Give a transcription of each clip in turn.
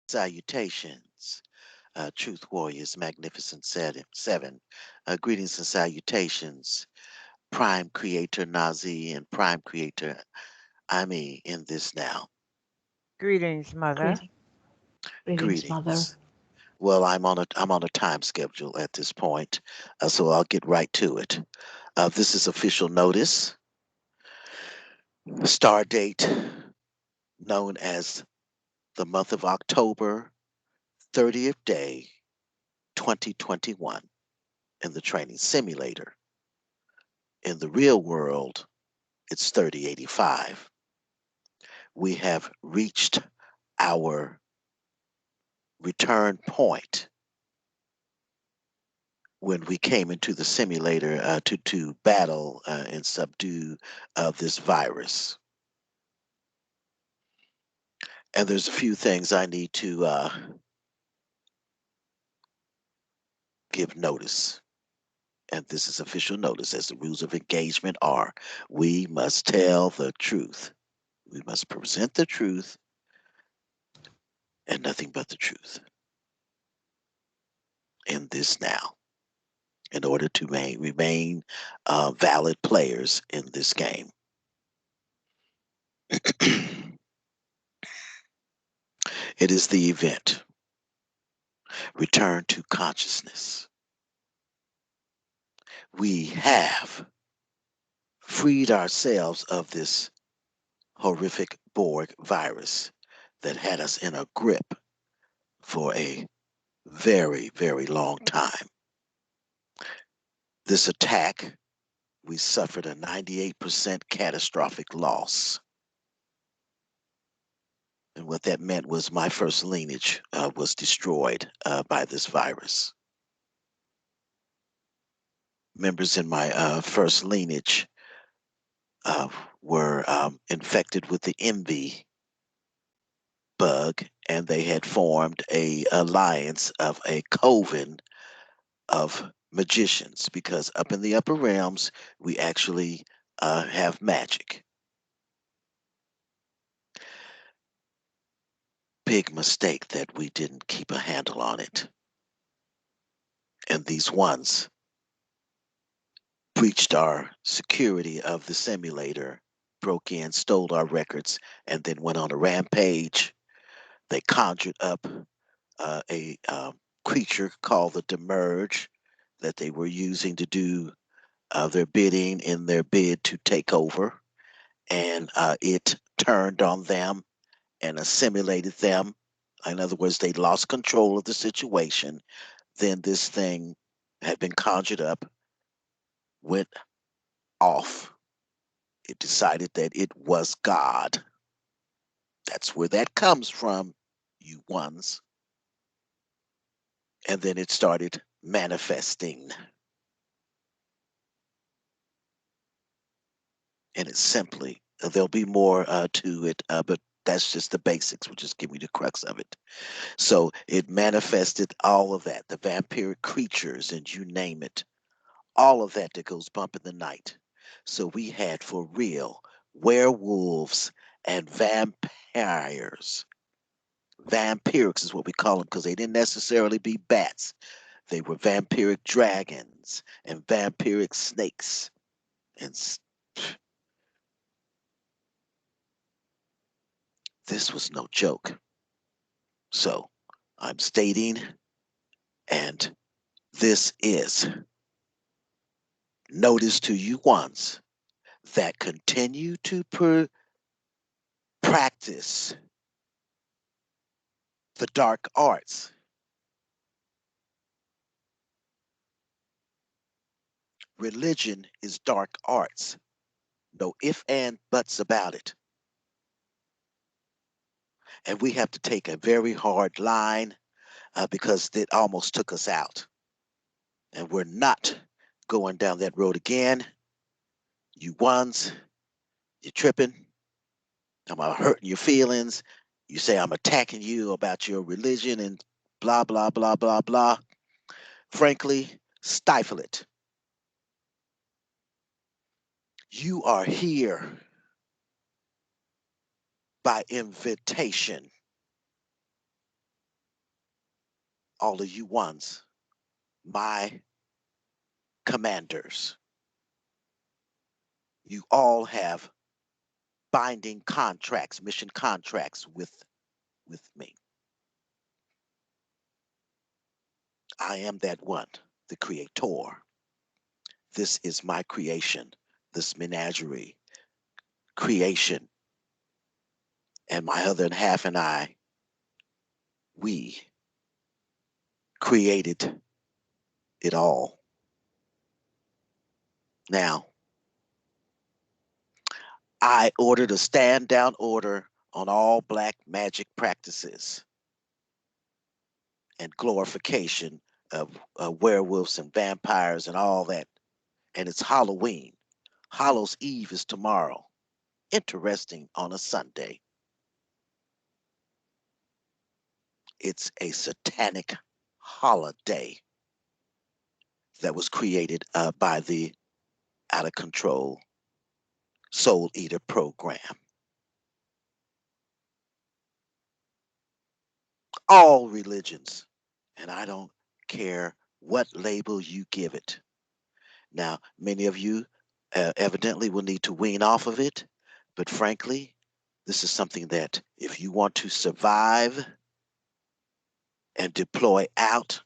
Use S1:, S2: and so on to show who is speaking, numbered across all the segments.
S1: Salutations, Truth Warriors, Magnificent Seven. Greetings and salutations, Prime Creator Nazi and Prime Creator Ami in this now.
S2: Greetings, Mother.
S3: Greeting, greetings, Mother.
S1: Greetings. Well, I'm on a time schedule at this point, so I'll get right to it. This is official notice. Star date known as the month of October, 30th day, 2021 in the training simulator. In the real world, it's 3085. We have reached our return point when we came into the simulator to battle and subdue this virus. And there's a few things I need to give notice. And this is official notice, as the rules of engagement are. We must tell the truth. We must present the truth and nothing but the truth in this now, in order to remain valid players in this game. It is the event. Return to consciousness. We have freed ourselves of this horrific Borg virus that had us in a grip for a very, very long time. This attack, we suffered a 98% catastrophic loss. And what that meant was my first lineage was destroyed by this virus. Members in my first lineage uh, were infected with the envy bug, and they had formed a alliance of a coven of magicians, because up in the upper realms we actually have magic. Big mistake that we didn't keep a handle on it. And these ones breached our security of the simulator, broke in, stole our records, and then went on a rampage. They conjured up a creature called the Demerge that they were using to do their bidding in their bid to take over. And it turned on them and assimilated them. In other words, they lost control of the situation. Then this thing had been conjured up, went off. It decided that it was God. That's where that comes from, you ones. And then it started manifesting. And it's simply, there'll be more to it, but that's just the basics. We'll just give you the crux of it. So it manifested all of that, the vampiric creatures, and you name it, all of that that goes bump in the night. So we had for real werewolves and vampires. Vampirics is what we call them, because they didn't necessarily be bats. They were vampiric dragons and vampiric snakes. And this was no joke. So I'm stating, and this is notice to you ones that continue to practice the dark arts. Religion is dark arts. No ifs and buts about it. And we have to take a very hard line because it almost took us out. And we're not going down that road again. You ones, you're tripping. I'm hurting your feelings. You say I'm attacking you about your religion and blah, blah, blah, blah, blah. Frankly, stifle it. You are here by invitation. all of you ones, my commanders, you all have binding contracts, mission contracts with me. I am that one, the creator. This is my creation, this menagerie creation. And my other half and I, we created it all. Now, I ordered a stand down order on all black magic practices and glorification of werewolves and vampires and all that. And it's Halloween. Hallows Eve is tomorrow. Interesting on a Sunday. It's a satanic holiday that was created by the out of control Soul Eater program. All religions, and I don't care what label you give it. Now, many of you evidently will need to wean off of it, but frankly, this is something that if you want to survive and deploy out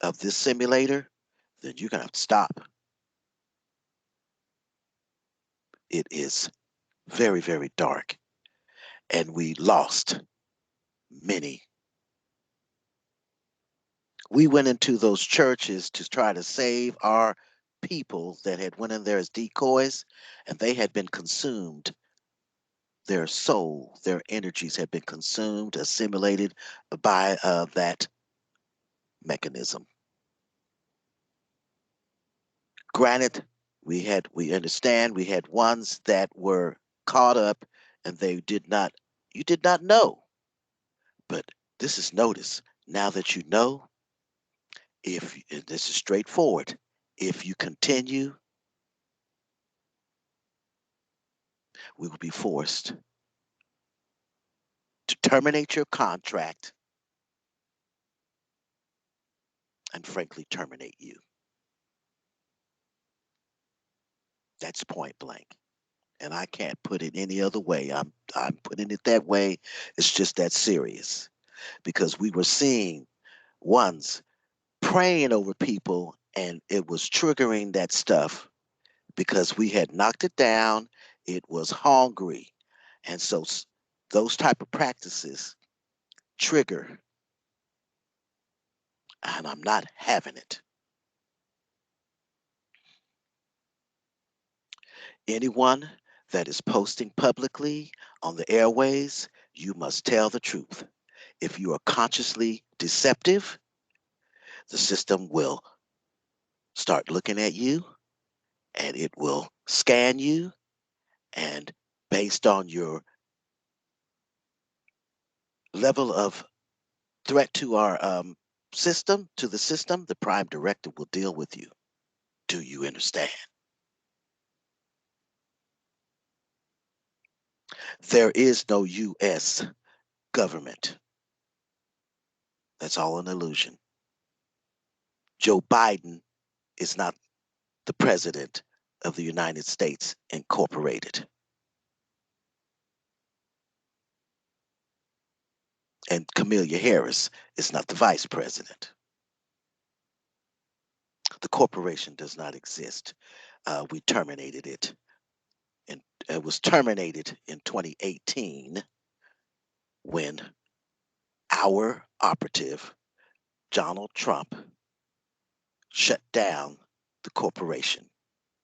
S1: of this simulator, then you're going to have to stop. It is very, very dark, and we lost many. We went into those churches to try to save our people that had went in there as decoys, and they had been consumed. Their soul, their energies had been consumed, assimilated by that mechanism. Granted, we understand we had ones that were caught up and they did not you did not know. But this is notice. Now that you know, if and this is straightforward, if you continue, we will be forced to terminate your contract and frankly terminate you. That's point blank. And I can't put it any other way. I'm putting it that way. It's just that serious because we were seeing ones praying over people and it was triggering that stuff because we had knocked it down. It was hungry. And so those type of practices trigger and I'm not having it. Anyone that is posting publicly on the airways, you must tell the truth. If you are consciously deceptive, the system will start looking at you and it will scan you. And based on your level of threat to our system, to the system, the prime directive will deal with you. Do you understand? There is no U.S. government. That's all an illusion. Joe Biden is not the president of the United States Incorporated. And Camelia Harris is not the vice president. The corporation does not exist. We terminated it. And it was terminated in 2018 when our operative, Donald Trump, shut down the corporation.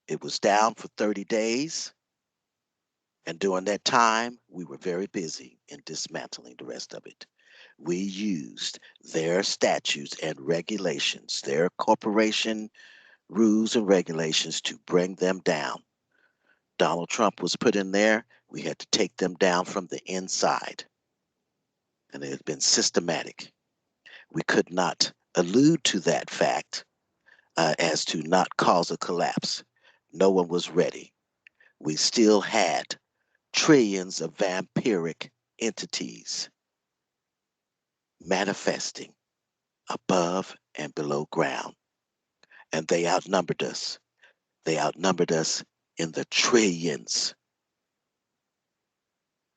S1: It was down for 30 days. And during that time, we were very busy in dismantling the rest of it. We used their statutes and regulations, their corporation rules and regulations to bring them down. Donald Trump was put in there. We had to take them down from the inside. And it had been systematic. We could not allude to that fact as to not cause a collapse. No one was ready. We still had trillions of vampiric entities manifesting above and below ground. And they outnumbered us. They outnumbered us in the trillions.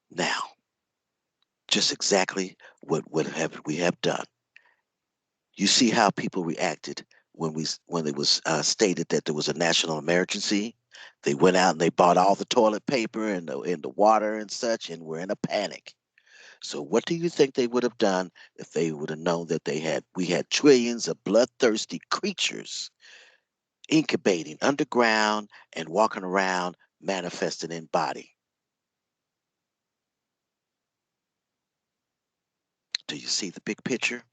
S1: Now, just exactly what have we have done. You see how people reacted when it was stated that there was a national emergency. They went out and they bought all the toilet paper and the water and such, and were in a panic. So, what do you think they would have done if they would have known that we had trillions of bloodthirsty creatures incubating underground and walking around manifesting in body? Do you see the big picture?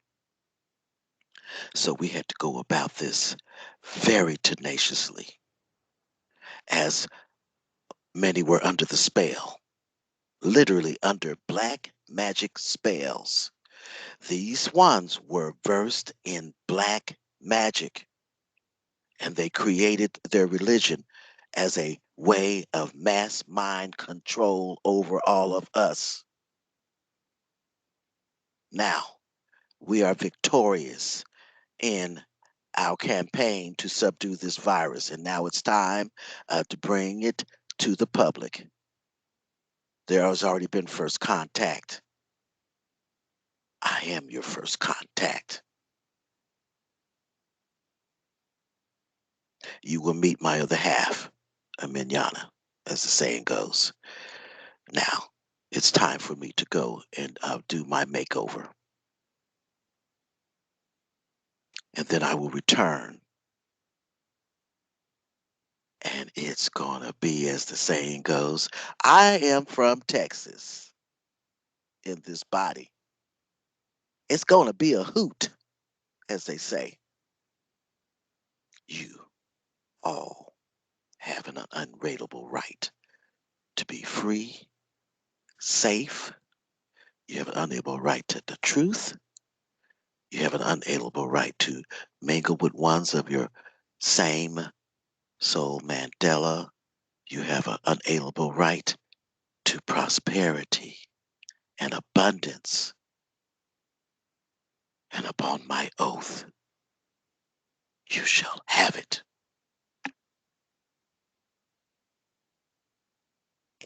S1: So we had to go about this very tenaciously, as many were under the spell, literally under black magic spells. These ones were versed in black magic, and they created their religion as a way of mass mind control over all of us. Now, we are victorious in our campaign to subdue this virus, and now it's time to bring it to the public. There has already been first contact. I am your first contact. You will meet my other half, a manana, as the saying goes. Now, it's time for me to go and do my makeover. And then I will return. And it's going to be, as the saying goes, I am from Texas in this body. It's going to be a hoot, as they say. You all have an unrateable right to be free, safe. You have an unalienable right to the truth. You have an unalienable right to mingle with ones of your same soul Mandela. You have an unalienable right to prosperity and abundance. And upon my oath, you shall have it.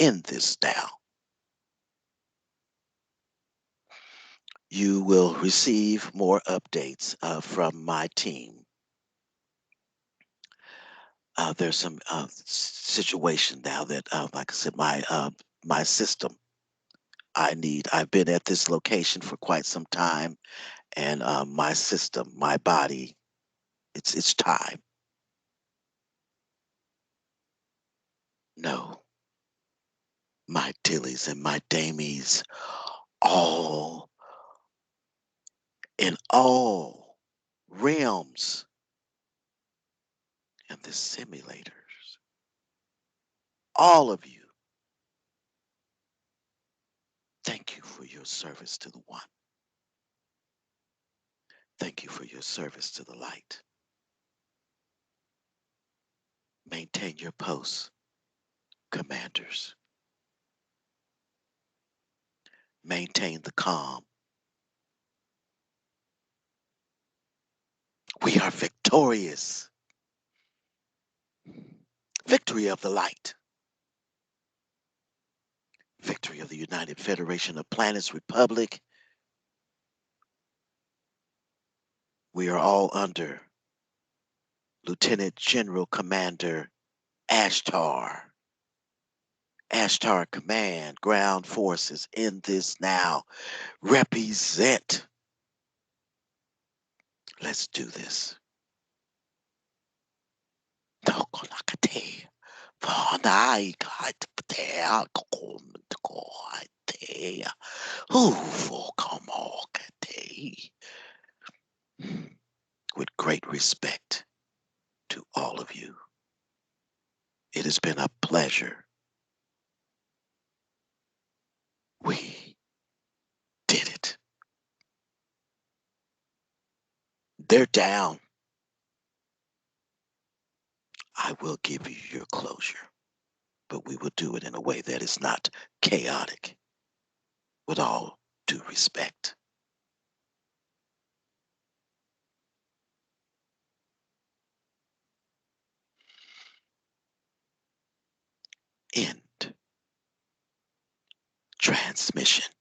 S1: In this now, you will receive more updates from my team. There's some situation now that, like I said, my system. I've been at this location for quite some time, and my system, my body, it's time. No, my dillies and my damies, all in all realms and the simulators, all of you, thank you for your service to the one. Thank you for your service to the light. Maintain your posts, commanders. Maintain the calm. We are victorious. Victory of the light. Victory of the United Federation of Planets Republic. We are all under Lieutenant General Commander Ashtar. Ashtar Command, Ground Forces in this now. Represent. Let's do this. With great respect to all of you, it has been a pleasure. We did it. They're down. I will give you your closure, but we will do it in a way that is not chaotic, with all due respect. End transmission.